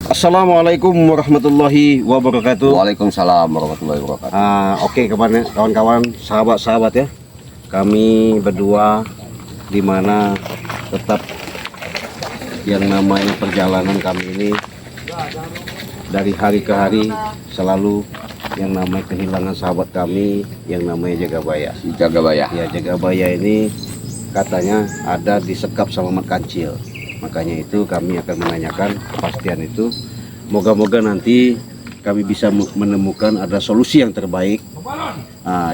Assalamualaikum warahmatullahi wabarakatuh. Waalaikumsalam warahmatullahi wabarakatuh. Oke, kawan-kawan, sahabat-sahabat ya. Kami berdua di mana tetap yang namanya perjalanan kami ini dari hari ke hari selalu yang namanya kehilangan sahabat kami yang namanya Jagabaya. Si Jagabaya. Ya, Jagabaya ini katanya ada di sekap sama Mat Kancil. Makanya itu kami akan menanyakan kepastian itu. Moga-moga nanti kami bisa menemukan ada solusi yang terbaik.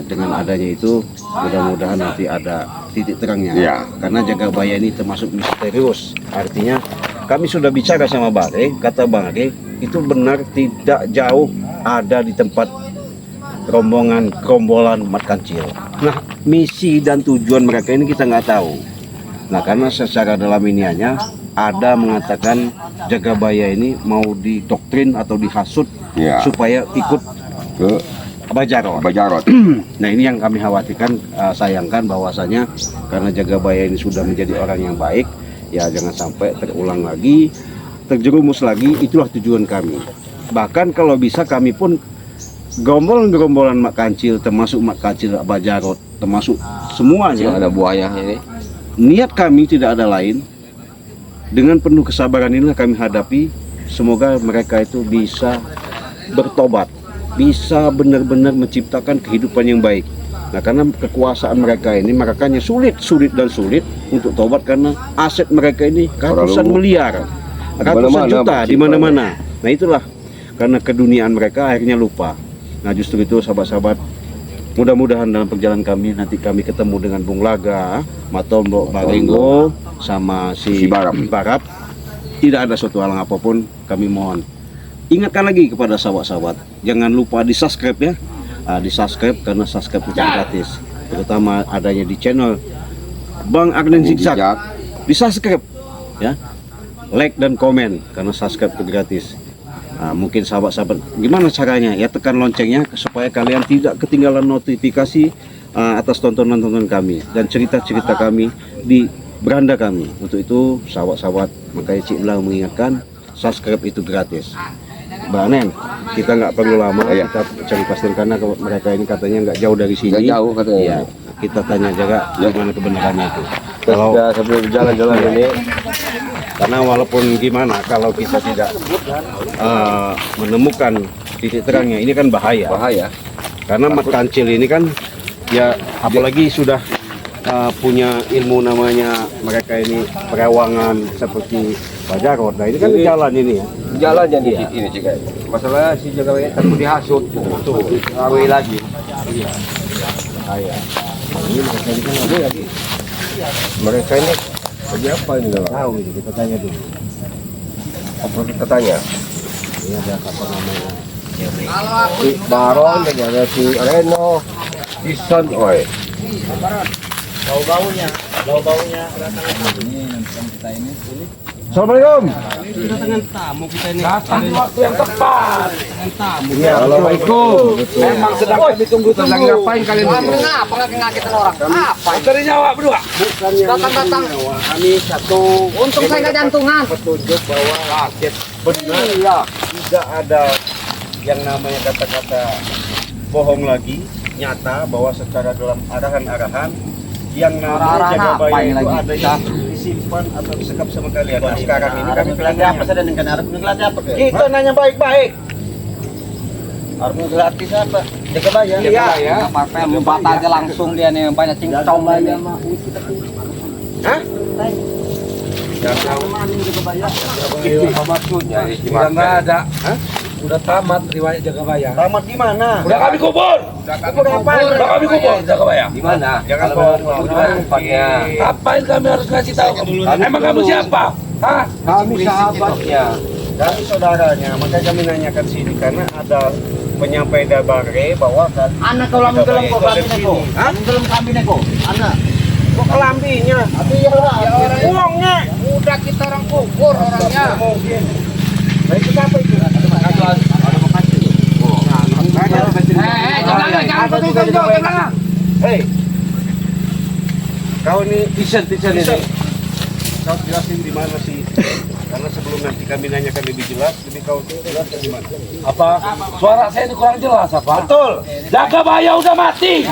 Dengan adanya itu mudah-mudahan nanti ada titik terangnya. Ya. Karena Jagabaya ini termasuk misterius. Artinya kami sudah bicara sama Bare, kata Bare itu benar tidak jauh ada di tempat gerombolan Mat Kancil. Nah, misi dan tujuan mereka ini kita nggak tahu. Nah, karena secara dalam iniannya ada mengatakan Jagabaya ini mau didoktrin atau dihasut Ya. supaya ikut Ke Bajarot. Bajarot. Nah, ini yang kami khawatirkan, sayangkan bahwasanya karena Jagabaya ini sudah menjadi orang yang baik, ya jangan sampai terulang lagi, terjerumus lagi. Itulah tujuan kami. Bahkan kalau bisa kami pun gerombolan Mat Kancil, termasuk Mat Kancil Bajarot, termasuk semuanya. Ada buaya ini. Niat kami tidak ada lain. Dengan penuh kesabaran inilah kami hadapi. Semoga mereka itu bisa bertobat, bisa benar-benar menciptakan kehidupan yang baik. Nah, karena kekuasaan mereka ini makanya sulit untuk tobat karena aset mereka ini ratusan miliar, ratusan juta di mana-mana. Nah, itulah karena keduniaan mereka akhirnya lupa. Nah, justru itu sahabat-sahabat, mudah-mudahan dalam perjalanan kami nanti kami ketemu dengan Bung Laga, Matombo, Barengo, sama si Barap. Tidak ada suatu halang apapun. Kami mohon ingatkan lagi kepada sahabat-sahabat, jangan lupa di subscribe ya. Di subscribe karena subscribe itu gratis. Terutama adanya di channel Bang Agnen Zigzag. Di subscribe ya, like dan komen karena subscribe itu gratis. Mungkin sahabat-sahabat gimana caranya ya, tekan loncengnya supaya kalian tidak ketinggalan notifikasi atas tontonan-tontonan kami dan cerita-cerita kami di beranda kami. Untuk itu sahabat-sahabat, makanya Cik Blang mengingatkan subscribe itu gratis. Mbak Nen, kita nggak perlu lama, kita cari pastiin karena mereka ini katanya nggak jauh dari sini. Nggak jauh katanya. Ya, kita tanya jaga gimana kebenarannya itu. Kalau sambil jalan-jalan ini, karena walaupun gimana kalau kita tidak menemukan titik terangnya, ini kan bahaya. Karena Mat Kancil ini kan ya, apalagi sudah punya ilmu namanya mereka ini perawangan seperti Bajarot. Nah, ini kan jalan ini ya. jalan jadi ini juga. Masalah si Jagabaya takut dihasut. Tuh, rawi lagi. Iya. Ini mereka ini kan ada lagi. Mereka ini lagi apa ini kalau? Tahu ini, kita tanya dulu. Apa kita tanya? Ini ada apa namanya? Si Baron dan ada si Reno, Ison, oi. Bau-baunya. Assalamualaikum. Kedatangan tamu kita ini. Datang di waktu yang tepat. Kedatangan tamu. Ya, Assalamualaikum. Memang sedang kami tunggu-tunggu. Sedang ngapain kalian? Kenapa nggak ngagetin orang? Apa? Dari nyawa berdua. Bukan yang Datang. kami satu. Untung saya nggak jantungan. Petunjuk bahwa rakyat benar tidak ada yang namanya kata-kata bohong lagi, nyata bahwa secara dalam arahan-arahan yang namanya Jagabaya itu ada yang disimpan atau disekap sama kalian. Nah, sekarang ini kami bilang apa saja dengan Arab ngelatih apa? Kita nanya baik-baik. Arab ngelatih apa? Jagabaya. Iya. Apa yang membuat aja langsung dia nih banyak cincong aja. Hah? Sudah nggak ada. Hah? Sudah tamat riwayat Jagabaya. Tamat di mana? Udah kami kubur. Kubur apa? Udah kami kubur Jagabaya. Di mana? Jangan bohong. Tempatnya. Ngapain kami harus ngasih tahu? Emang kamu siapa? Hah? Kami sahabatnya, kami saudaranya, makanya kami nanyakan sini karena ada penyampaian Bare bahwa Anak kau lamun dalam kau kambing kau. Dalam kambing kau. Anak. kok kelambinya, uangnya Udah kita orang kubur orangnya. mungkin. Nah, itu apa itu? Jangan tunjuk. Hei, kau ini Tisen ini. Kau jelasin di mana sih Karena sebelum nanti kami nanyakan lebih jelas, lebih kau jelas gimana? Apa suara saya ini kurang jelas apa? Betul. Jagabaya udah mati.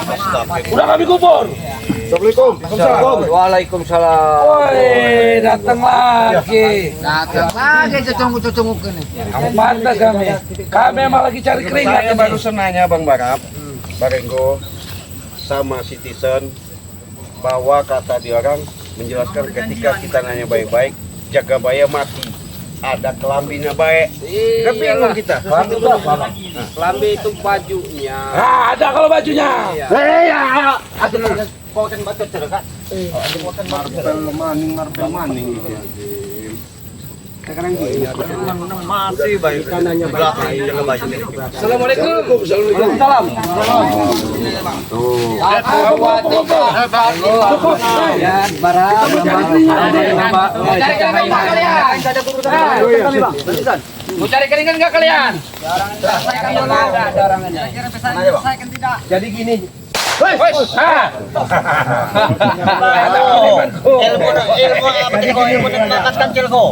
Udah kami kubur. Assalamualaikum. Waalaikumsalam. Woi, datang lagi. Datang lagi cocok-cocok ini. Kamu pantas kami. Kami emang lagi cari keringat Saya ini. barusan nanya Bang Barap, Barenggo, sama Citizen, bahwa kata dia orang menjelaskan ketika kita nanya baik-baik, Jagabaya mati. Ada kelambinya baik. Kan bingung kita. Kelambi itu apa? Kelambi itu bajunya. Nah, ada kalau bajunya. Iya. Marvel maning. Sekarang gini. Masih baik. Kita nanya baik. Assalamualaikum. Waalaikumsalam. Mau cari keringan nggak kalian? Jadi gini. Ilmu bakatkan Cilko.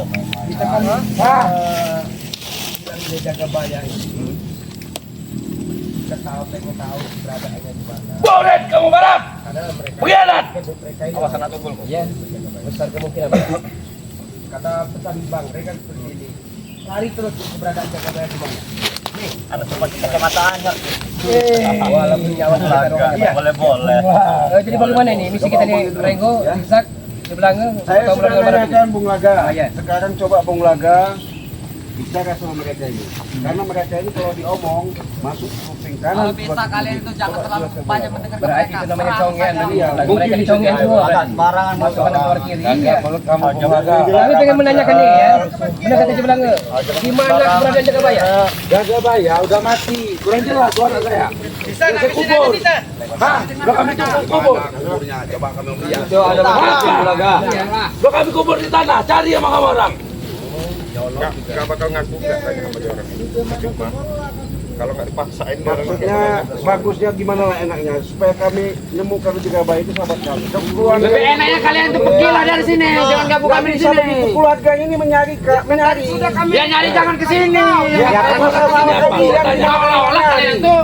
Boret kamu Barat. Pengkhianat. Besar kemungkinan. Kata pesan Bang Rey kan seperti ini. Cari terus keberadaan Jagabaya di mana. Ada tempat kecamatannya. Walaupun nyawa kita Boleh. Jadi bagaimana ini misi kita nih Renggo, Zigzag, di belakang Saya atau sudah belakang barat ini? menanyakan Bung Laga. iya. Sekarang coba Bung Laga bicara sama mereka ini. Karena mereka ini kalau diomong masuk kuping kanan. Bisa kalian itu jangan terlalu banyak mendengarkan Berarti itu namanya congen tadi ya. Mungkin Mereka dicongin semua. Barangan Masuk kanan keluar kiri. Ya. Mulut kamu Bulaga. Kami pengen menanyakan nih ya. Benar kata di belakang. Di mana keberadaan Jagabaya? Jagabaya udah mati. Kurang jelas suara saya. Bisa Saya kubur. Hah? Udah kami kubur. Coba kami lihat. Itu ada Bulaga. Udah kami kubur di tanah. Cari sama kamu orang. Gak bakal ngaku gak tanya sama dia orang ini. Cuma kalau nggak dipaksain maksudnya bagusnya gimana lah enaknya supaya kami nemukan Jagabaya itu sahabat kami. Keluarga Lebih enaknya kalian tuh pergi lah dari sini, jangan gabung kami di bisa sini. begitu keluarga ini mencari. Ya nyari jangan ke sini. Ya kan masalah kami yang Seolah-olah kalian tuh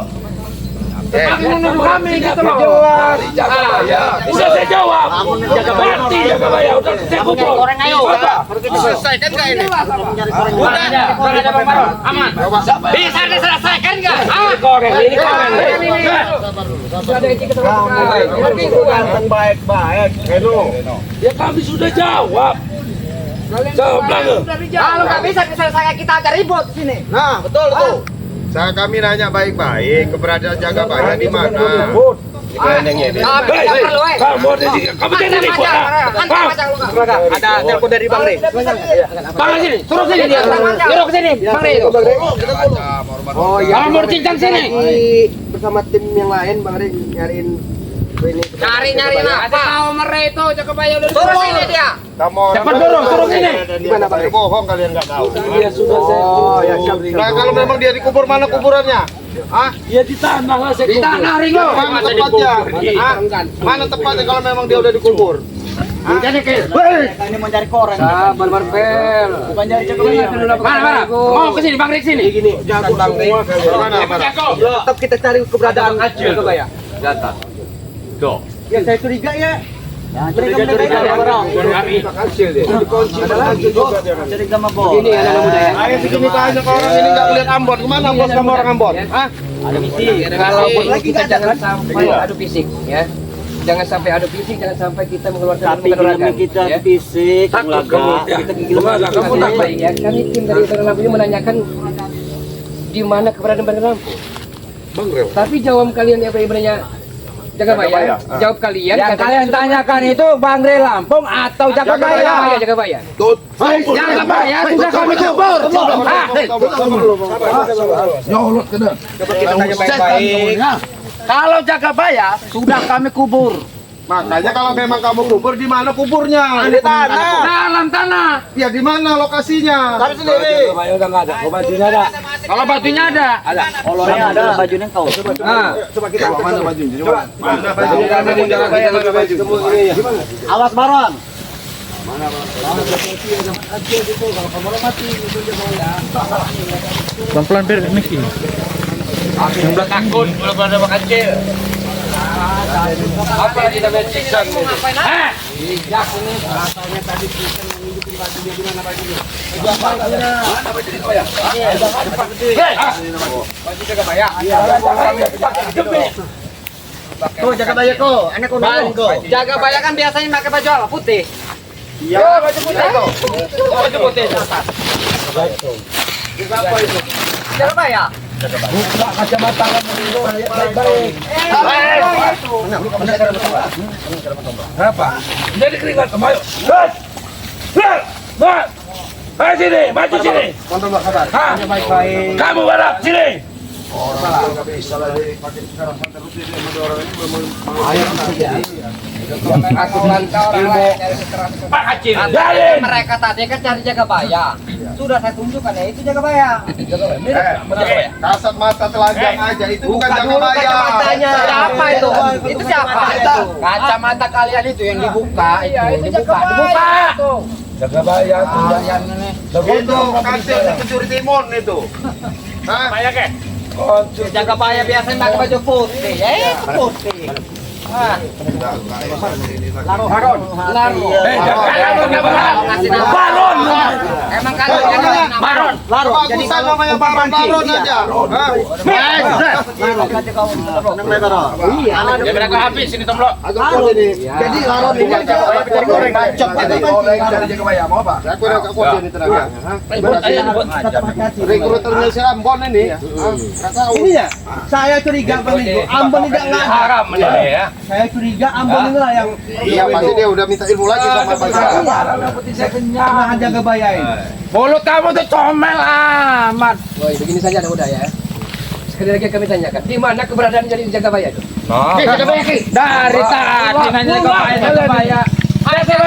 tapi menuduh kami gitu loh. jelas. Jagabaya. Udah saya jawab. Mati Jagabaya. Udah saya kubur. Orang ayo. Selesaikan nggak ini? Udah ada Bang Baron. Aman. Bisa diselesaikan enggak? Ini koreng. Ganteng baik-baik. Reno. Ya kami sudah jawab. Jawab belakang. Kalau nggak bisa diselesaikan kita aja ribut di sini. Nah, betul tuh. Saya kami nanya baik-baik keberadaan Jagabaya di mana? Tapi nggak perlu, Kamu jangan ribut. Ada telepon dari Bang Rey. Bang sini, suruh sini dia. Suruh ke sini, Bang Rey itu. Oh Kalau mau cincang sini. Bersama tim yang lain Bang Rey nyariin ini. Nyari-nyari apa? Tahu mereka itu Jagabaya udah suruh sini dia. Kamu Cepat dorong, suruh sini. Di mana Bang Rey? Bohong kalian nggak tahu. Dia sudah saya Oh ya siap. Nah kalau memang dia dikubur mana kuburannya? Ah, Ya di tanah lah saya Di kubur. tanah Ringo. mana tempatnya? Ah, mana tempatnya kalau memang dia udah dikubur? Jadi ke Ini mau cari koreng. Sabar Marvel. Bukan cari Jagabaya. mana? Mau ke sini Bang Rik sini. Jago semua kalian. Mana? Tetap kita cari keberadaan Jagabaya. Data. Tuh. Ya saya curiga ya. Jangan curiga orang. Hasil deh. Dikunci lagi juga dia kan. Curiga mah Ini anak muda ya. Ayo segini tanya ke orang ini nggak melihat Ambon. Kemana bos kamu orang Ambon? Hah? Ada fisik. Kalaupun kita jangan sampai adu fisik ya. Jangan sampai adu fisik, jangan sampai kita mengeluarkan Tapi kanuragan, ilmu kita ya. fisik, laga. Kita Bulaga, kamu Kamu tak baik ya. Kami tim dari Bandar Lampung ini menanyakan di mana keberadaan Bandar Lampung. Bang Rel. Tapi jawab kalian yang ibaratnya Jagabaya. Jawab kalian. Yang kalian tanyakan itu Bang Rey Lampung atau Jagabaya? Jagabaya. Jagabaya sudah kami kubur. Coba kita tanya baik-baik. Kalau Jagabaya sudah kami kubur. Makanya kalau memang kamu kubur di mana kuburnya? Di tanah. Dalam tanah. Ya di mana lokasinya? Cari sendiri. Jagabaya udah nggak ada. Oh, bajunya ada. Kalau batunya ada. Kolornya ada, bajunya kau. Nah, coba kita mana bajunya? Coba. Mana bajunya? Jagabaya baju. Awas Baron. Pelan-pelan biar Miki. Udah takut kalau pada makan kecil. Apa lagi namanya season ini? Hah? Jak ini. Rasanya tadi season yang hidup di batu dia gimana Pak Gini? Baju jaga bayar. Tuh jaga bayar kok, anak kau nongol kok. Jaga bayar kan biasanya pakai baju apa? Putih. Iya, baju putih kok. Baju putih. Jaga bayar. Kacamata kamu itu baik-baik. Kenapa? Jadi keringat kamu. Ayo. Ayo sini, maju sini. Kontrol kabar. Hah? Baik-baik. Kamu balap sini. Aku pantau orang lain dari sekeras. Pak kecil. Jalin. Mereka tadi kan cari jaga bayar. Sudah saya tunjukkan ya itu jaga bayar. Kasat mata telanjang aja itu bukan jaga dulu bayar. kacamatanya. Siapa itu? Itu siapa? Kacamata kalian itu yang dibuka. Itu dibuka. Jaga bayar tuh jangan ini. Itu kasir pencuri timun itu. Hah? Bayar ke? Jaga bayar biasanya pakai baju putih. Ya itu putih. Laron. Baron. Emang kalau Baron. Bagusan namanya baron aja. Hah? Ya berapa habis ini tomlo? Jadi laron ini goreng bacok jaga bayar mau apa? Aku jadi tenaga. Rekruternya si Ambon ini. Ini ya, saya curiga Pak Minggu, Ambon tidak ngajak. Haram ini ya. Saya curiga Ambon inilah yang iya pasti dia udah minta ilmu lagi sama Pak Pernah jaga bayain. Mulut kamu tuh comel amat. Woi, begini saja udah ya. Sekali lagi kami tanyakan, di mana keberadaan jadi jaga bayar itu? Dari tadi nanya jaga bayar. Ajar.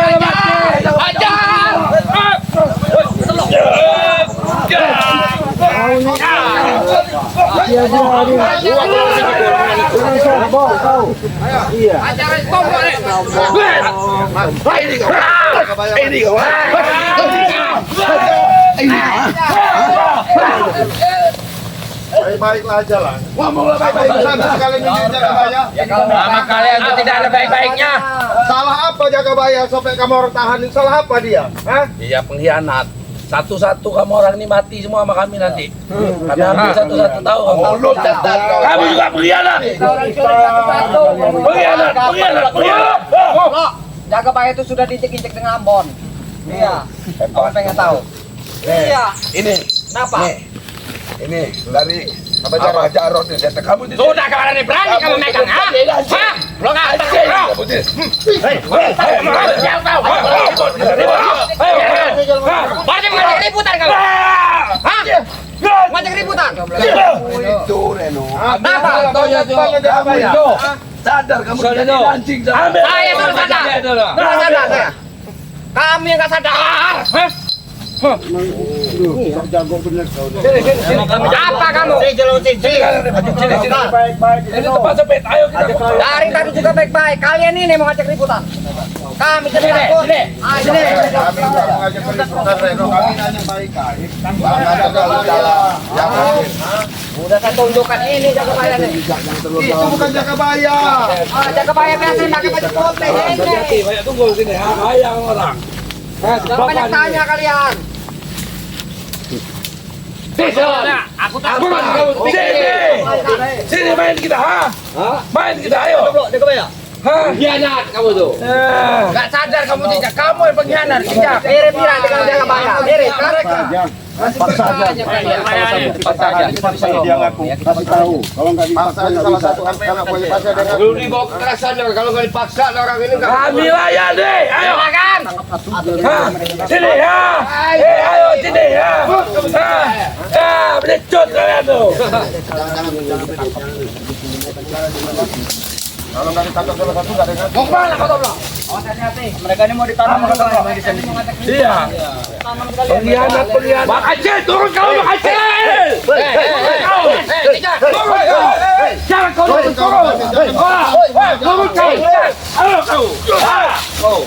Ajaran tombol nih. Baik-baiklah aja lah. Ngomonglah baik-baik sekali jaga bayar. Sama kalian itu tidak ada baik-baiknya. Salah apa jaga bayar sampai kamu orang tahanin? Salah apa dia? Hah? Dia pengkhianat. Satu-satu kamu orang ini mati semua sama kami nanti. Kami ambil satu-satu tahu kamu. Kamu juga pengkhianat. Pengkhianat. Jaga bayar itu sudah diinjek-injek dengan Ambon. Iya. Kamu pengen tahu? Iya. Ini. Kenapa? Ini dari apa Jarod nih. Kamu di Sudah kemarin ini berani kamu megang, ha? Hah? Lo nggak Berarti ngajak ributan kamu? Hah? Ngajak ributan? Itu Reno. Kenapa? Jaga bayar. sadar kamu jadi anjing. Saya sudah sadar. Sudah sadar saya. Kami yang nggak sadar. Hah? Apa kamu? Ini tempat sempit. Ayo kita. Dari tadi juga baik-baik. Kalian ini mau ngajak ributan. Kami jadi takut. Sini. Kami ngajak ributan Reno. Kami nanya baik-baik. Udah saya tunjukkan ini jaga bayar nih. Itu bukan jaga bayar. Jaga bayar biasa pakai baju putih. Ini. Banyak tunggu sini. Ayang orang. Jangan banyak tanya kalian. Aku tahu. Sini main kita, ha? Main kita, ayo. Jaga bayar. Hah? Pengkhianat kamu tuh. Nggak sadar kamu tidak. Kamu yang pengkhianat. Tidak. Mirip dengan jaga bayar. Mirip kan? Paksa aja. Dia ngaku. Kasih tahu. Kalau nggak dipaksa aja salah satu sampai nggak boleh paksa dia ngaku. Belum dibawa kekerasan kalau nggak dipaksa orang ini nggak. Kami layan deh, ayo. Silakan. Hah? Sini, ya. Ayo sini, ya. Ya, belecut kalian tuh. Kalau nggak ditangkap salah satu nggak ada ngaku. Mau kemana kau tahu? Mereka ini mau ditanam di sini. Iya. Pengkhianat. Pak Aceh, turun kau, Pak Aceh. Jangan kau turun. Turun kau. Ayo kau.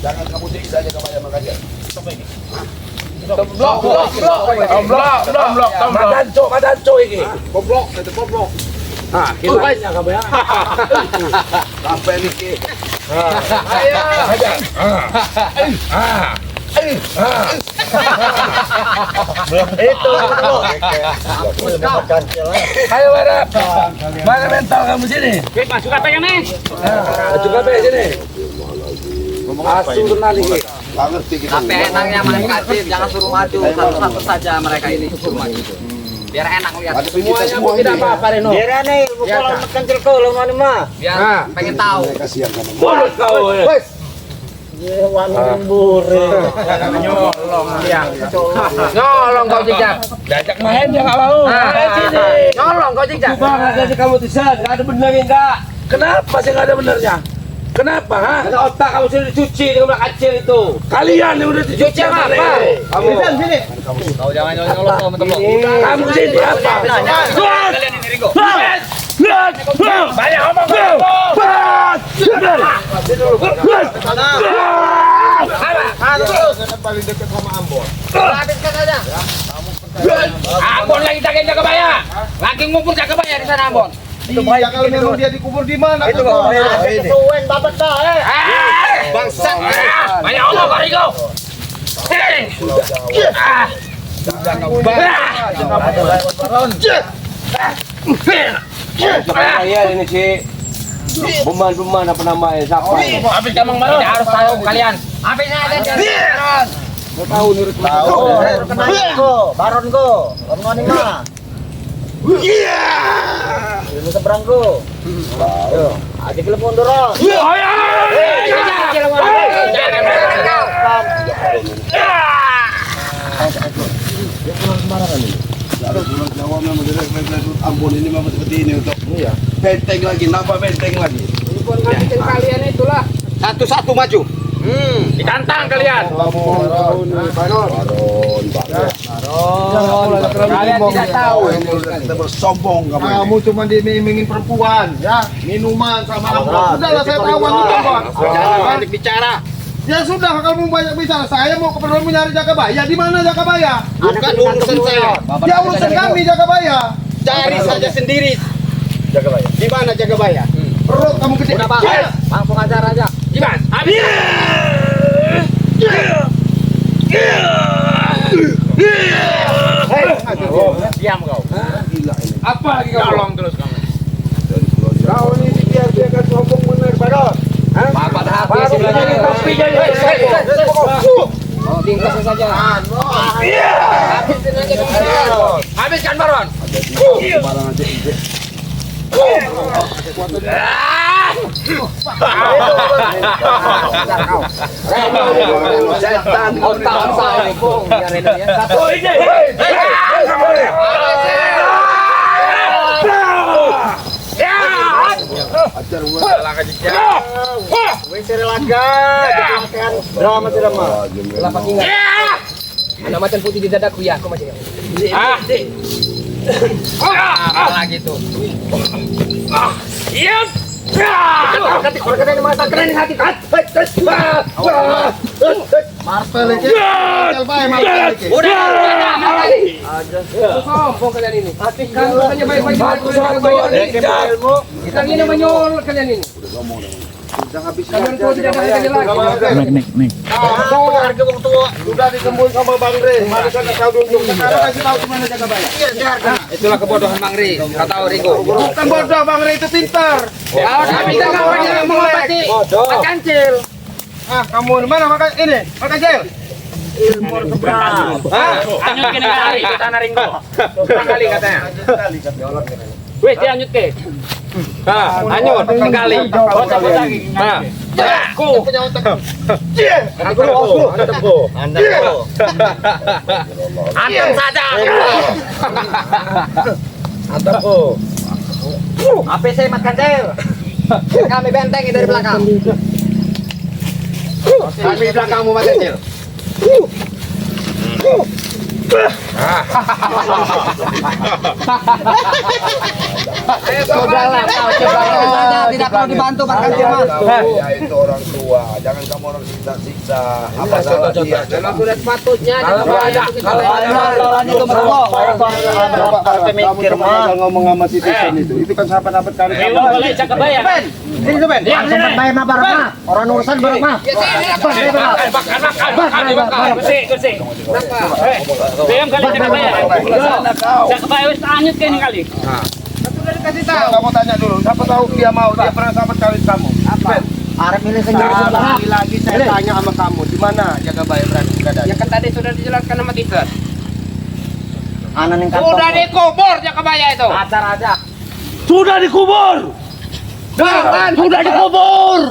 Jangan kamu siksa Jagabaya makanya. Blok. Madanco iki. Goblok, itu goblok. Ah, kita Jagabaya. Sampai niki. Ayo. Itu. Ayo Barap. Mana mental kamu sini? Masuk apa yang nih? Juga be sini. Asur nali. Nggak ngerti kita. Tapi enaknya mereka Cil, jangan suruh maju satu-satu saja mereka ini suruh maju. Biar enak lihat. Semuanya pun tidak apa-apa Reno. Biar aneh, kalau kencil kau lo mana mah. Biar pengen tahu. Kasihan sama. Mulut kau. Wani bure. Nyolong kau Cicak. Diajak main dia nggak mau. Main sini. Nyolong kau Cicak. Bang, jadi kamu tisat, nggak ada benernya enggak? Kenapa sih nggak ada benernya? Kenapa, ha? Karena otak kamu sudah dicuci dengan kecil itu. Kalian yang udah dicuci apa? Kamu sini. Kau jangan nyolong kau teman. Kamu sini apa? Kalian ini Ringo. Banyak omong kamu. Paling dekat sama Ambon. Habiskan saja. Ambon lagi jagain Jagabaya. Lagi ngumpul Jagabaya di sana Ambon. Iya, kalau memang dia dikubur di mana? Itu kok. Kesuwen babat dah Bangsat. Banyak omong kau Ringo. Saya ini sih Buman apa namanya siapa? Habis kamu Baron. Tidak harus tahu kalian. Habisnya ada. Tahu nurut Baron ko. Ngomong mah. Ilmu seberang ko. Yo, adik telepon dorong. Jawa memang Ambon ini memang seperti ini untuk benteng lagi, nambah benteng lagi. Kalian itulah. Satu-satu maju. Ditantang kalian. Kalian tidak tahu. Kita bersombong kamu. Kamu cuma diiming-imingin perempuan, ya, minuman sama apa. Sudahlah saya tahu itu Bang. Jangan banyak bicara. Ya sudah kamu banyak bicara. Saya mau ke perlu mencari Jagabaya. Di mana Jagabaya? Bukan urusan saya. Ya urusan kami Jagabaya. Cari saja sendiri. Jagabaya. Di mana Jagabaya? Perut kamu gede. Udah Pak. Langsung ajar aja. Gimana? Habis. Diam kau. Apa lagi kamu? Tolong terus kamu. Kau ini biarkan sombong benar, Baron. Bapak hati sebenarnya. Kopi jadi. Oh, tingkasnya saja. Habisin aja Habiskan Baron. Setan. Otak saya ini, Bung. Ya Reno ya. Satu ini. Wis relaga, dikelakkan drama. Lapak ingat. Ada macan putih di dadaku ya, aku masih ingat. Apa lagi tuh? Iya. Martel iki. Martel bae, martel iki. Sombong kalian ini. Kan katanya baik-baik. Kita ini menyuruh kalian ini. Kalian tuh tidak ada lagi. Harga wong tua. Sudah digembul sama Bang Re. Mari kita tahu dulu. Sekarang kasih tahu di mana Jagabaya. Itulah kebodohan Bang Ri. Kau tahu Ringo. Bukan bodoh, Bang Re itu pintar. Kalau kami tak mau mengobati kancil. Ah, kamu di mana makan ini? Makan gel. Ilmu seberang. Anyut ke negara hari ke tanah Ringo. Kurang kali katanya. Wes dia anyut ke. Anyut sekali. Bocah-bocah lagi. Aku. Antem saja. Apa saya makan kancil? Kami benteng dari belakang. Kami belakangmu Mas Kecil. Sudahlah kau tidak perlu dibantu Pak Kantiman. Ya itu orang tua, jangan kamu orang siksa-siksa. Apa salah dia? Memang sudah sepatutnya. Kalau ada itu pemikir mah ngomong sama si Tisan itu kan sahabat-sahabat kali. Kalau boleh cakap bayar. ini tuh Ben sempat bayar mah barang mah orang urusan barang mah Kursi. Diam kali cakap bayar. Cakap bayar wis anyut kene kali. Sudah dikasih tahu. Kamu tanya dulu, siapa tahu dia mau, dia pernah sahabat kali kamu. Ben, Arab ini senjata lagi saya tanya sama kamu, di mana jaga bayar berada? Ya kan tadi sudah dijelaskan sama Tisan. anak yang kantong Sudah dikubur Jakabaya itu. acar aja sudah dikubur. Sudah dikubur.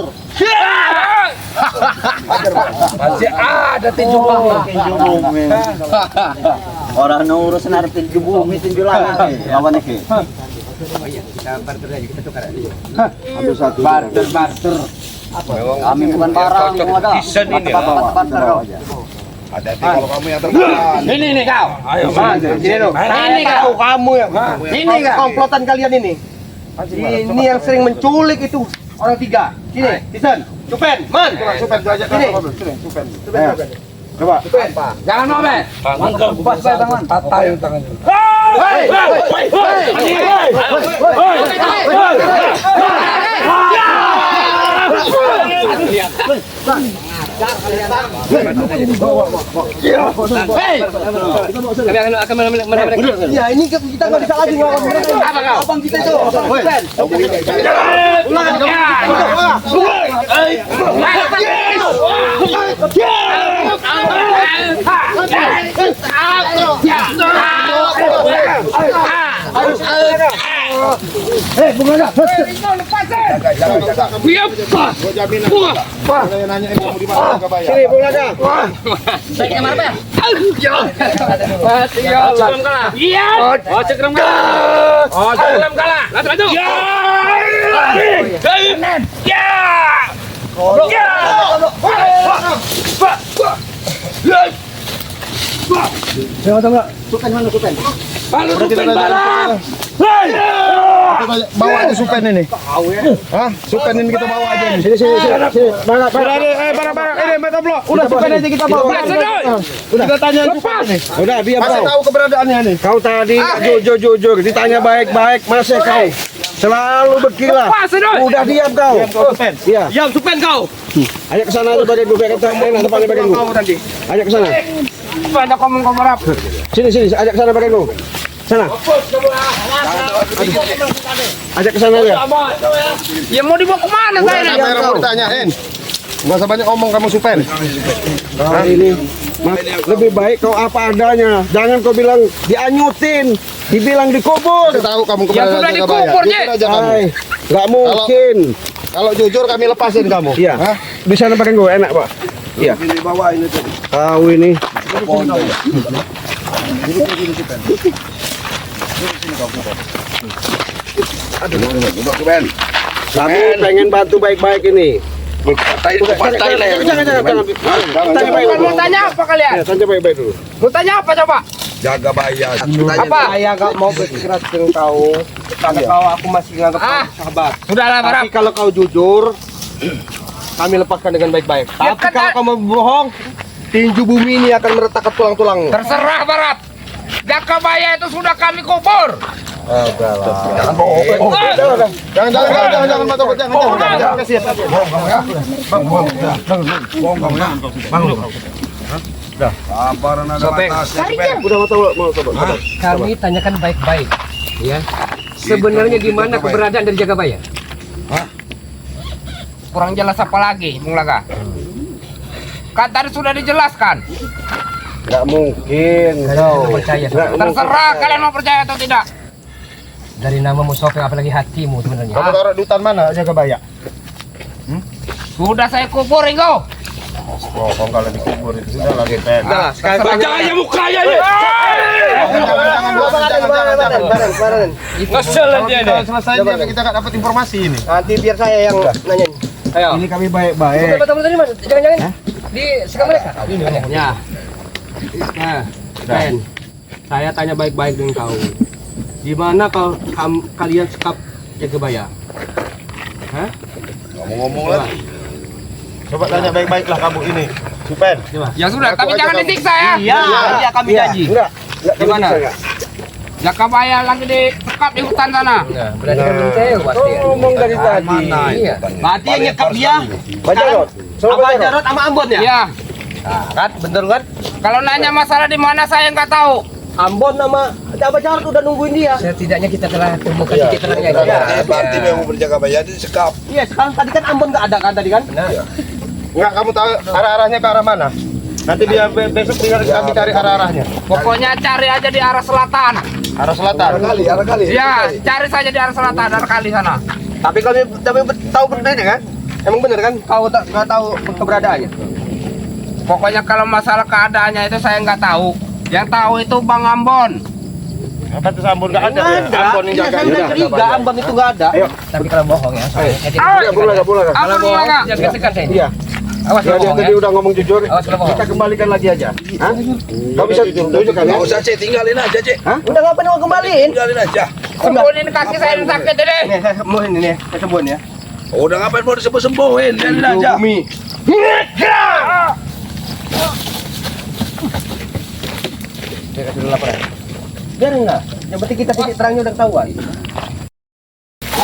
Masih ada tinju bumi. orang ngurus narik tinju bumi tinju langit lawan iki Kita barter aja, kita tukar aja. Ambil satu. Barter. kami bukan barang yang ada barter Hati-hati kalau kamu yang termakan. Ini kau. Ayo, Ini lo. Ini kau kamu yang. Ini komplotan kalian ini. Ini yang sering menculik itu orang tiga. Sini, Tisan, Cupen, Man. Supen, diajak Sini. Sini, Supen. Coba. Jangan mau, Ben. Mangga pas saya tangan patah yang tangannya. Ya ini kita nggak bisa lagi ngelawan mereka. Apa kau? Abang kita itu. Gua jamin. Saya nanya kamu di mana jaga bayar. Sini, Bung Lada. Saya kamar apa? Cekram kalah. Iya. Oh, cekram kalah. Oh, cekram kalah. Laju. Ya. Balu Supen balap. Bawa aja Supen ini. Hah? Supen ini kita bawa aja ini. Sini. Barang. Ini metablok. Udah Supen aja kita bawa. Kita tanya Supen ini. Udah diam Masih kau. tahu keberadaannya nih. Kau tadi jujur, ditanya baik-baik, masih kau selalu berkilah. Udah diam kau. Supen. Iya, Diam, Cupen kau. ayo ke sana bagian gue, biar kata enak depannya bagian gue. Ayo ke sana. Ada komen-komen apa? Sini, ajak ke sana bagian gue. Sana. Ajak ke sana aja. Ya mau dibawa kemana Udah saya? siapa yang mau ditanyain? Gak usah banyak ngomong kamu Supen. Nah, ini lebih baik kau apa adanya. Jangan kau bilang dianyutin, dibilang dikubur. Saya tahu kamu Ya keberadaannya sudah jaga bayar. dikubur, Jujur aja kamu. Hai, nggak mungkin. Kalau jujur kami lepasin kamu. Iya, Hah? di sana bagian gue enak pak. Iya. Ini bawa ini tuh. Kau ini. Kamu pengen bantu baik-baik ini. Jangan. Tanya baik-baik Mau tanya apa kalian? Ya, tanya baik-baik dulu. Mau tanya apa coba? Jaga bayar. Apa? Saya gak mau berkeras dengan kau. Karena kau aku masih nganggap kau sahabat. Sudahlah, Barap. Tapi kalau kau jujur, kami lepaskan dengan baik-baik. Tapi kalau kau mau bohong, tinju bumi ini akan meretak ke tulang-tulangmu. Terserah Barat. Jakabaya itu sudah kami kubur. Jangan mata jangan. Kasihan. Kami tanyakan baik-baik, ya. Sebenarnya di mana keberadaan dari Jagabaya? Kurang jelas apa lagi, Bung Laga? Kan tadi sudah dijelaskan. Nggak mungkin. Kau percaya sama Terserah kalian mau percaya atau tidak. dari namamu Sopeng, apalagi hatimu sebenarnya. Kamu taruh di hutan mana Jaga bayar? Sudah saya kubur, Ringo. Bohong kalau dikubur itu sudah lagi pen. Nah, sekarang Jangan mukanya nih. Jangan. Ngeselin dia Kalau nih. selesai dia kita nggak dapat informasi ini. nanti biar saya yang nanyain. Ayo. Ini kami baik-baik. Betul tadi Mas, jangan-jangan di sekamar mereka. Ini ya. Nah, Pen, saya tanya baik-baik dengan kau. Di mana kalian sekap Jagabaya? Hah? Ngomong-ngomong lagi. Coba tanya baik-baik lah kamu ini. Supen. Ya sudah, tapi jangan disiksa ya. Iya, kami janji. Enggak Di mana? Jakabaya lagi di sekap di hutan sana. Berarti kan belum tahu pasti. Ngomong dari tadi. Iya. Berarti yang nyekap dia. Bajarot. Apa Jarot sama Ambon ya? Ya, Kan, bener kan? kalau nanya masalah di mana saya nggak tahu. Ambon sama Abah Jarot udah nungguin dia. Setidaknya kita telah temukan titik terangnya. Berarti memang berjaga bayar di sekap. Iya, sekarang tadi kan Ambon nggak ada kan tadi kan? Enggak, kamu tahu arah-arahnya ke arah mana? Nanti biar besok biar kami cari arah-arahnya. Pokoknya cari aja di arah selatan. Arah selatan. Arah kali. Ya, cari saja di arah selatan, arah kali sana. Tapi tahu benernya kan? Emang bener kan? Kau nggak tahu keberadaannya? Pokoknya kalau masalah keadaannya itu saya nggak tahu. Yang tahu itu Bang Ambon. Apa tuh Ambon enggak ada? Ambon yang Iya, jaga. saya udah curiga Ambon itu nggak ada. Tapi kalau bohong ya, saya Boleh. Ambon nggak? jangan dekat saya. Iya. Awas Dia kalau bohong tadi ya. udah ngomong jujur. Awas kalau bohong. Kita kembalikan lagi aja. Hah? Kau bisa tunjuk kan? Nggak usah, Cek, tinggalin aja, Cek. Udah ngapain mau kembaliin? Tinggalin aja. Sembuhin kaki saya yang sakit ini. Nih, saya sembuhin ini, saya sembuhin ya. Udah ngapain mau disembuh-sembuhin? Tinggalin aja. Bumi. Saya kasih dulu laporan. Biar enggak? Yang penting kita titik terangnya udah ketahuan.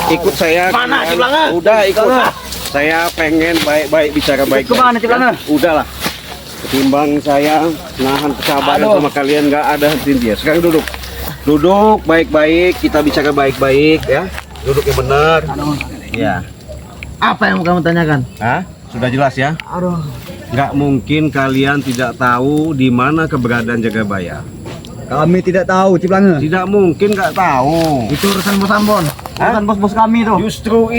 Ikut saya. Mana, kalian. Ciplanga? Udah ikut. Saya pengen baik-baik bicara baik. Kemana, Ciplanga? Udahlah. Ketimbang saya nahan kesabaran sama kalian nggak ada henti dia. Sekarang duduk. Duduk baik-baik, kita bicara baik-baik ya. Duduk yang benar. Ya. Apa yang kamu tanyakan? Hah? Sudah jelas ya? Nggak mungkin kalian tidak tahu di mana keberadaan Jagabaya. Kami tidak tahu, Ciplanga. Tidak mungkin nggak tahu. Itu urusan bos Ambon. Urusan bos-bos kami tuh. Justru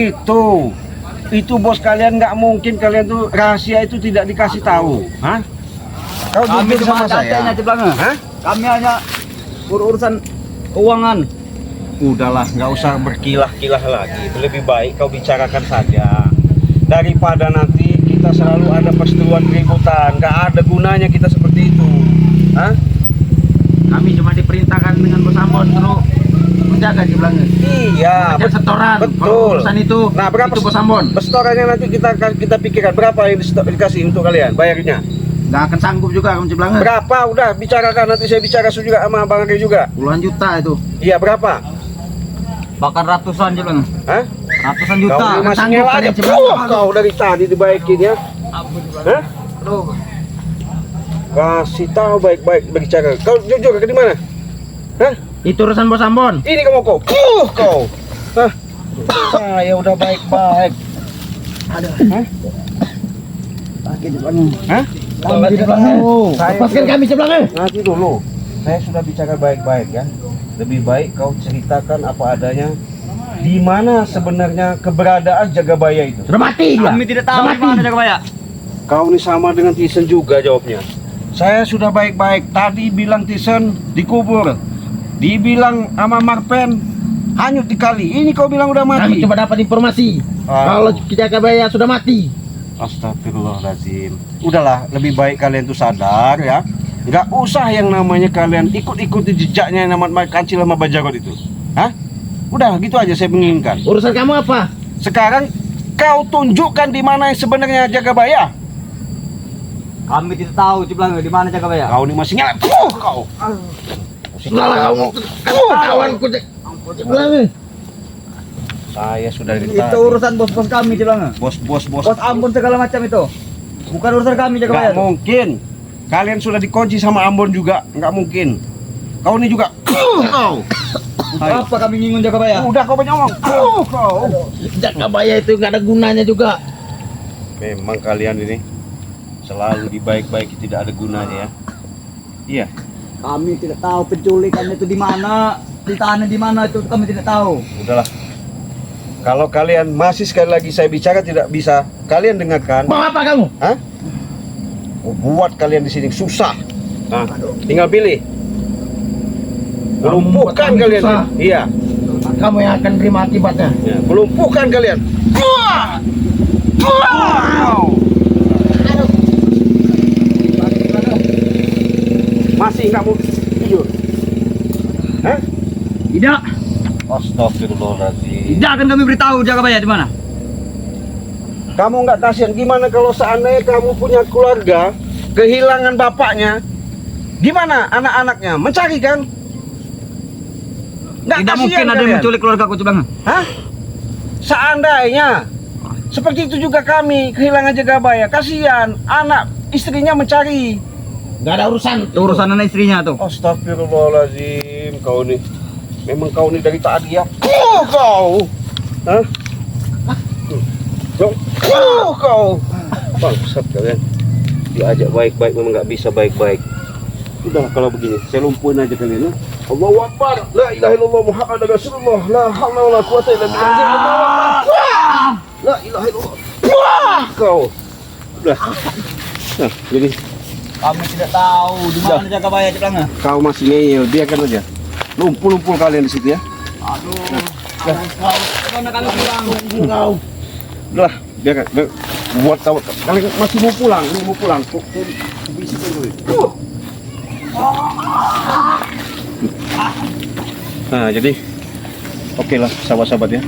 itu bos kalian, nggak mungkin kalian tuh rahasia itu tidak dikasih tahu. Hah? Kau Kami jujur cuma sama saya. cantainya, Ciplanga. Hah? Kami hanya urusan keuangan. Udahlah, nggak usah berkilah-kilah lagi. Itu lebih baik kau bicarakan saja. Daripada nanti kita selalu ada perseteruan keributan. Nggak ada gunanya kita seperti itu. Hah? Kami cuma diperintahkan dengan bos Ambon suruh menjaga, Ciplanga. Iya, Ada setoran. Kalau betul. urusan itu, Nah, berapa itu bos Ambon. Setorannya nanti kita pikirkan berapa yang dikasih untuk kalian bayarnya. Nggak akan sanggup juga kamu, Ciplanga. Berapa? Udah bicarakan, nanti saya bicara juga sama Bang Ade juga. Puluhan juta itu. Iya, berapa? Bahkan ratusan, Ciplanga. Hah? Ratusan juta. Kau ini Akan masih sanggup ngelah aja. kalian, Ciplanga. Kau dari tadi dibaikin ya. Hah? Kasih tahu baik-baik berbicara. Kau jujur ke di mana? Hah? Itu urusan bos Ambon. Ini kamu kau. Kau. Hah? Saya udah baik-baik. Hah? Hah? Kami tidak tahu. Lepaskan kami, Ciplanga. Nanti dulu. Saya sudah bicara baik-baik ya. Lebih baik kau ceritakan apa adanya. Di mana sebenarnya keberadaan Jagabaya itu? Sudah mati dia. Kami tidak tahu di mana Jagabaya. Kau ini sama dengan Tisen juga jawabnya. Saya sudah baik-baik. Tadi bilang Tisen dikubur. Dibilang sama Marpen hanyut di kali. Ini kau bilang udah mati. Kami coba dapat informasi. Kalau Jagabaya sudah mati. Astagfirullahaladzim. Udahlah, lebih baik kalian tuh sadar ya. Nggak usah yang namanya kalian ikut-ikuti jejaknya yang namanya Kancil sama Bajarot itu. Hah? Udah gitu aja saya menginginkan. Urusan kamu apa? Sekarang kau tunjukkan di mana yang sebenarnya Jagabaya. Kami tidak tahu, Ciplanga, di mana Jagabaya. Kau ini masih ngelak. Kau. Sudahlah kamu. Kawanku, Ciplanga. Saya sudah dari Itu tadi. urusan bos-bos kami, Ciplanga. Bos. Bos Ambon segala macam itu. Bukan urusan kami, Jagabaya. Nggak mungkin. Kalian sudah dikunci sama Ambon juga. Nggak mungkin. Kau ini juga. Kau. Apa kami nyingun Jagabaya? Udah kau banyak ngomong. Kau. Jagabaya itu nggak ada gunanya juga. Memang kalian ini selalu dibaik-baiki, tidak ada gunanya ya. Iya. Kami tidak tahu penculikannya itu di mana, ditahannya di mana itu kami tidak tahu. Udahlah. Kalau kalian masih sekali lagi saya bicara tidak bisa kalian dengarkan. Mau apa kamu? Hah? Buat kalian di sini susah. Nah, tinggal pilih. Lumpuhkan kami kalian. susah. Iya. Kamu yang akan terima akibatnya. Ya, lumpuhkan kalian. Masih nggak mau Tidak. Astagfirullahaladzim. Tidak akan kami beritahu Jagabaya di mana. Kamu nggak kasihan? Gimana kalau seandainya kamu punya keluarga, kehilangan bapaknya, gimana anak-anaknya? Mencari kan? Nggak Tidak kasihan mungkin ada yang kalian? menculik keluarga aku Ciblange. Hah? Seandainya seperti itu juga kami kehilangan Jagabaya, kasihan anak istrinya mencari. Gak ada urusan. Itu urusan anak istrinya tuh. Astagfirullahaladzim, kau nih. Memang kau nih dari tadi ya. Kau. Hah? Kau. Bangsat kalian. Diajak baik-baik memang nggak bisa baik-baik. Udah kalau begini, saya lumpuhin aja kalian ya. Allahu Akbar. La ilaha illallah Muhammadur Rasulullah. La haula wala quwata illa billah. La ilaha illallah. Kau. Udah. Nah, jadi Kami tidak tahu di mana Jagabaya Ciblange. kau masih ngeyel, biarkan aja. Lumpur-lumpur kalian di situ ya. Aduh. Mana kami pulang? Udah, biarkan. Buat tahu kalian masih mau pulang, ini mau pulang. Kok bisikin dulu. Nah, jadi oke lah sahabat-sahabat ya.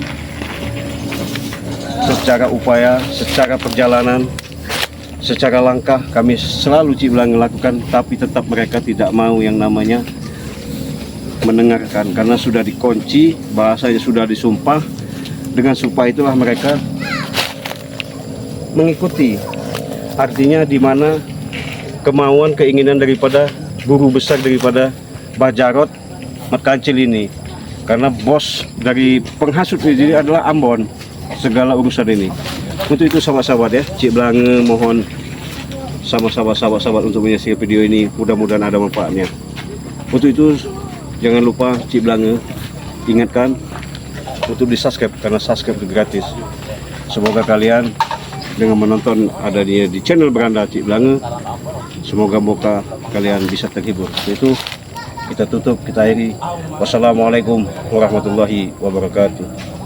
Secara upaya, secara perjalanan, secara langkah kami selalu Ciblange lakukan, tapi tetap mereka tidak mau yang namanya mendengarkan karena sudah dikunci, bahasanya sudah disumpah. Dengan sumpah itulah mereka mengikuti. Artinya di mana kemauan keinginan daripada guru besar daripada Mbah Jarot Mat Kancil ini. Karena bos dari penghasut ini adalah Ambon segala urusan ini. Untuk itu sahabat-sahabat ya, Ciblange mohon sama sahabat-sahabat untuk menyaksikan video ini, mudah-mudahan ada manfaatnya. Untuk itu jangan lupa Ciblange ingatkan untuk di subscribe karena subscribe itu gratis. Semoga kalian dengan menonton ada di channel Beranda Ciblange, semoga kalian bisa terhibur. Itu kita tutup, kita akhiri. Wassalamualaikum warahmatullahi wabarakatuh.